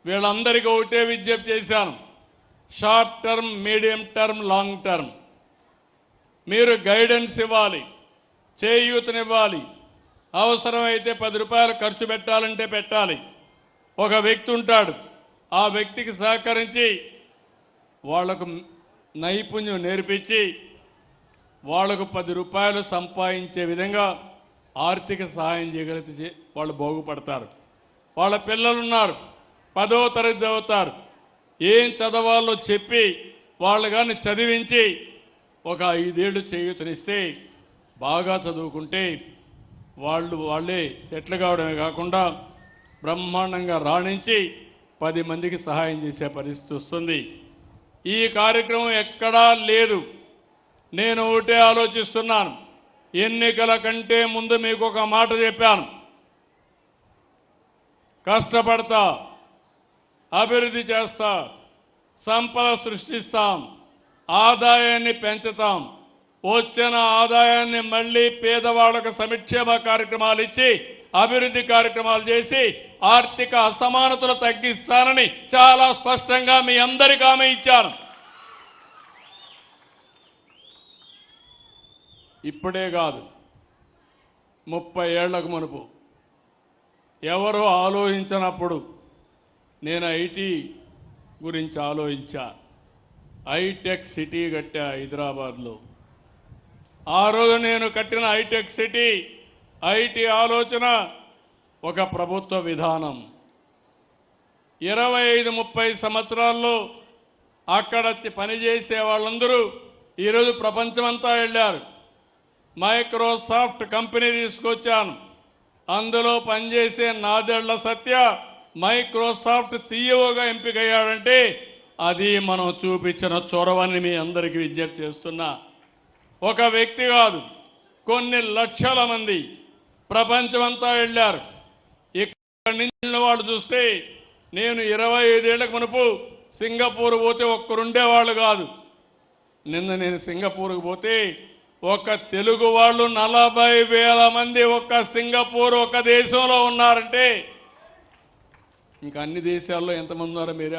వీళ్ళందరికీ ఒకటే విజ్ఞప్తి చేశాను. Short term, medium term, long term మీరు గైడెన్స్ ఇవ్వాలి, చేయూతనివ్వాలి. అవసరమైతే 10 రూపాయలు ఖర్చు పెట్టాలంటే పెట్టాలి. ఒక వ్యక్తి ఉంటాడు, ఆ వ్యక్తికి సహకరించి వాళ్లకు నైపుణ్యం నేర్పించి వాళ్లకు 10 రూపాయలు సంపాదించే విధంగా ఆర్థిక సహాయం చేయగలిగితే వాళ్ళు బాగుపడతారు. వాళ్ళ పిల్లలున్నారు, 10వ తరగతి చదువుతారు. ఏం చదవాలో చెప్పి వాళ్ళు కానీ చదివించి ఒక 5 ఏళ్లు చేయూతనిస్తే బాగా చదువుకుంటే వాళ్ళే సెటిల్ కావడమే కాకుండా బ్రహ్మాండంగా రాణించి 10 మందికి సహాయం చేసే పరిస్థితి వస్తుంది. ఈ కార్యక్రమం ఎక్కడా లేదు. నేను ఒకటే ఆలోచిస్తున్నాను. ఎన్నికల కంటే ముందు మీకు ఒక మాట చెప్పాను. కష్టపడతా, అభివృద్ధి చేస్తా, సంపద సృష్టిస్తాం, ఆదాయాన్ని పెంచుతాం. వచ్చిన ఆదాయాన్ని మళ్లీ పేదవాళ్లకు సంక్షేమ కార్యక్రమాలు ఇచ్చి అభివృద్ధి కార్యక్రమాలు చేసి ఆర్థిక అసమానతలు తగ్గిస్తానని చాలా స్పష్టంగా మీ అందరికీ హామీ ఇచ్చాను. ఇప్పుడే కాదు, 30 ఏళ్లకు మునుపు ఎవరో ఆలోచించినప్పుడు నేను ఐటీ గురించి ఆలోచించా. హైటెక్ సిటీ కట్టా హైదరాబాద్లో. ఆ రోజు నేను కట్టిన హైటెక్ సిటీ, ఐటీ ఆలోచన ఒక ప్రభుత్వ విధానం. 25-30 సంవత్సరాల్లో అక్కడ పనిచేసే వాళ్ళందరూ ఈరోజు ప్రపంచమంతా వెళ్ళారు. మైక్రోసాఫ్ట్ కంపెనీ తీసుకొచ్చాను. అందులో పనిచేసే నాదెళ్ల సత్య మైక్రోసాఫ్ట్ సీఈఓగా ఎంపికయ్యాడంటే అది మనం చూపించిన చొరవని మీ అందరికీ విజ్ఞప్తి చేస్తున్నా. ఒక వ్యక్తి కాదు, కొన్ని లక్షల మంది ప్రపంచమంతా వెళ్ళారు. ఇక్కడి నుంచి వాళ్ళు చూస్తే నేను 25 ఏళ్లకు మునుపు సింగపూర్ పోతే ఒక్కరుండేవాళ్ళు కాదు. నిన్న నేను సింగపూర్కు పోతే ఒక తెలుగు వాళ్ళు 40,000 మంది ఒక్క సింగపూర్ ఒక దేశంలో ఉన్నారంటే ఇంకా అన్ని దేశాల్లో ఎంతమంది ఉన్నారో మీరే